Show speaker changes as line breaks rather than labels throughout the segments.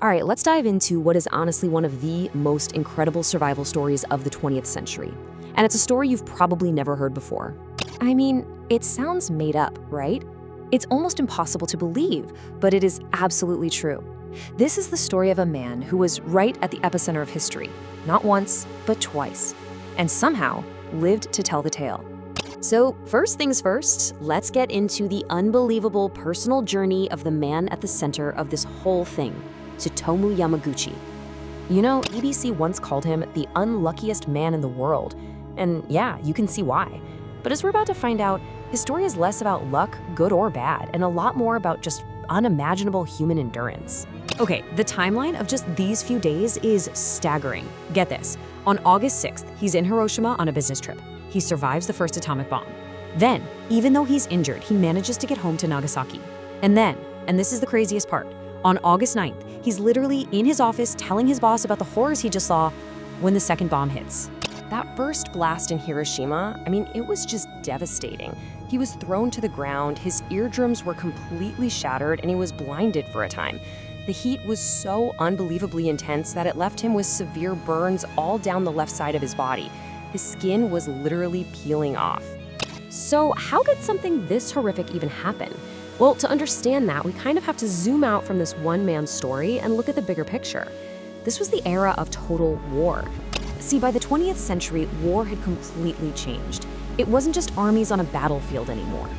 All right, let's dive into what is honestly one of the most incredible survival stories of the 20th century. And it's a story you've probably never heard before. I mean, it sounds made up, right? It's almost impossible to believe, but it is absolutely true. This is the story of a man who was right at the epicenter of history, not once, but twice, and somehow lived to tell the tale. So, first things first, let's get into the unbelievable personal journey of the man at the center of this whole thing, Tsutomu Yamaguchi. You know, BBC once called him the unluckiest man in the world, and yeah, you can see why. But as we're about to find out, his story is less about luck, good or bad, and a lot more about just unimaginable human endurance. Okay, the timeline of just these few days is staggering. Get this, on August 6th, he's in Hiroshima on a business trip. He survives the first atomic bomb. Then, even though he's injured, he manages to get home to Nagasaki. And then, and this is the craziest part, on August 9th, he's literally in his office telling his boss about the horrors he just saw when the second bomb hits. That first blast in Hiroshima, it was just devastating. He was thrown to the ground, his eardrums were completely shattered, and he was blinded for a time. The heat was so unbelievably intense that it left him with severe burns all down the left side of his body. His skin was literally peeling off. So how could something this horrific even happen? Well, to understand that, we kind of have to zoom out from this one man's story and look at the bigger picture. This was the era of total war. See, by the 20th century, war had completely changed. It wasn't just armies on a battlefield anymore.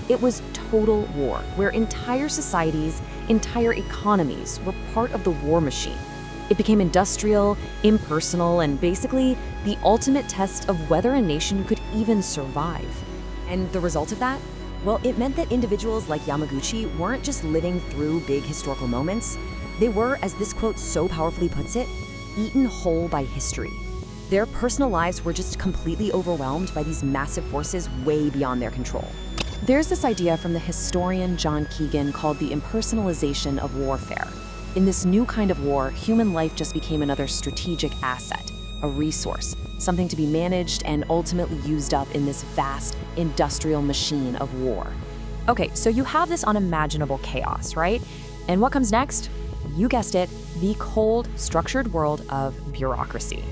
It was total war, where entire societies, entire economies were part of the war machine. It became industrial, impersonal, and basically the ultimate test of whether a nation could even survive. And the result of that? Well, it meant that individuals like Yamaguchi weren't just living through big historical moments. They were, as this quote so powerfully puts it, eaten whole by history. Their personal lives were just completely overwhelmed by these massive forces way beyond their control. There's this idea from the historian John Keegan called the impersonalization of warfare. In this new kind of war, human life just became another strategic asset, a resource, something to be managed and ultimately used up in this vast industrial machine of war. Okay, so you have this unimaginable chaos, right? And what comes next? You guessed it, the cold, structured world of bureaucracy.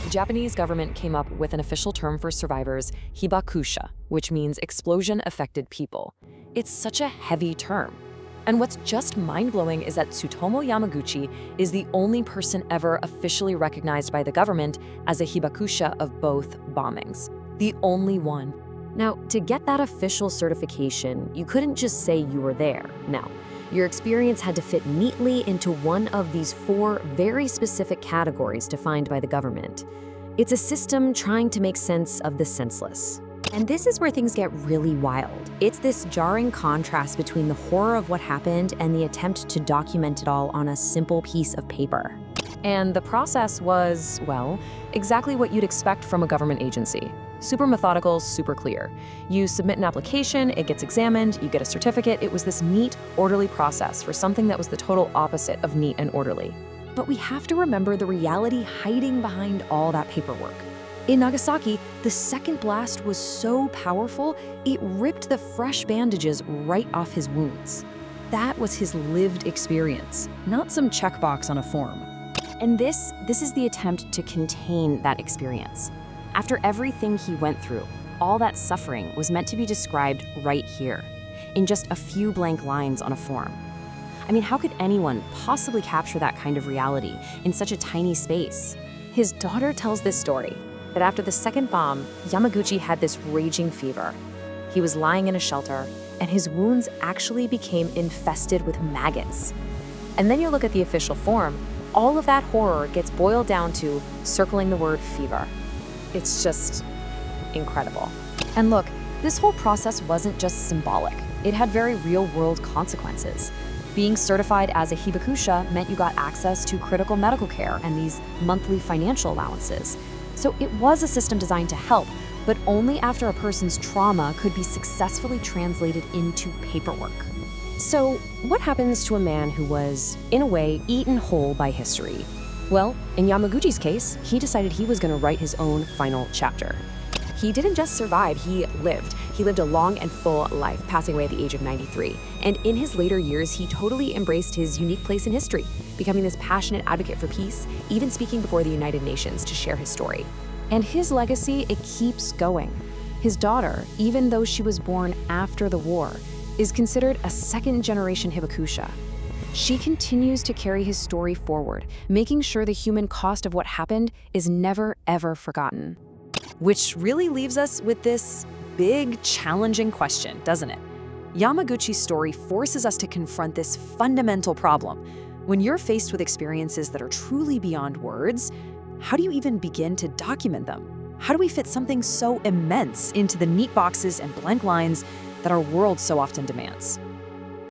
The Japanese government came up with an official term for survivors, hibakusha, which means explosion-affected people. It's such a heavy term. And what's just mind-blowing is that Tsutomu Yamaguchi is the only person ever officially recognized by the government as a hibakusha of both bombings. The only one. Now, to get that official certification, you couldn't just say you were there. No. Your experience had to fit neatly into one of these 4 very specific categories defined by the government. It's a system trying to make sense of the senseless. And this is where things get really wild. It's this jarring contrast between the horror of what happened and the attempt to document it all on a simple piece of paper. And the process was, well, exactly what you'd expect from a government agency. Super methodical, super clear. You submit an application, it gets examined, you get a certificate. It was this neat, orderly process for something that was the total opposite of neat and orderly. But we have to remember the reality hiding behind all that paperwork. In Nagasaki, the second blast was so powerful, it ripped the fresh bandages right off his wounds. That was his lived experience, not some checkbox on a form. And this is the attempt to contain that experience. After everything he went through, all that suffering was meant to be described right here, in just a few blank lines on a form. How could anyone possibly capture that kind of reality in such a tiny space? His daughter tells this story, that after the second bomb, Yamaguchi had this raging fever. He was lying in a shelter, and his wounds actually became infested with maggots. And then you look at the official form, all of that horror gets boiled down to circling the word fever. It's just incredible. And look, this whole process wasn't just symbolic. It had very real-world consequences. Being certified as a hibakusha meant you got access to critical medical care and these monthly financial allowances. So it was a system designed to help, but only after a person's trauma could be successfully translated into paperwork. So what happens to a man who was, in a way, eaten whole by history? Well, in Yamaguchi's case, he decided he was going to write his own final chapter. He didn't just survive, he lived. He lived a long and full life, passing away at the age of 93. And in his later years, he totally embraced his unique place in history, becoming this passionate advocate for peace, even speaking before the United Nations to share his story.
And his legacy, it keeps going. His daughter, even though she was born after the war, is considered a second-generation Hibakusha. She continues to carry his story forward, making sure the human cost of what happened is never, ever forgotten.
Which really leaves us with this big, challenging question, doesn't it? Yamaguchi's story forces us to confront this fundamental problem. When you're faced with experiences that are truly beyond words, how do you even begin to document them? How do we fit something so immense into the neat boxes and blank lines that our world so often demands?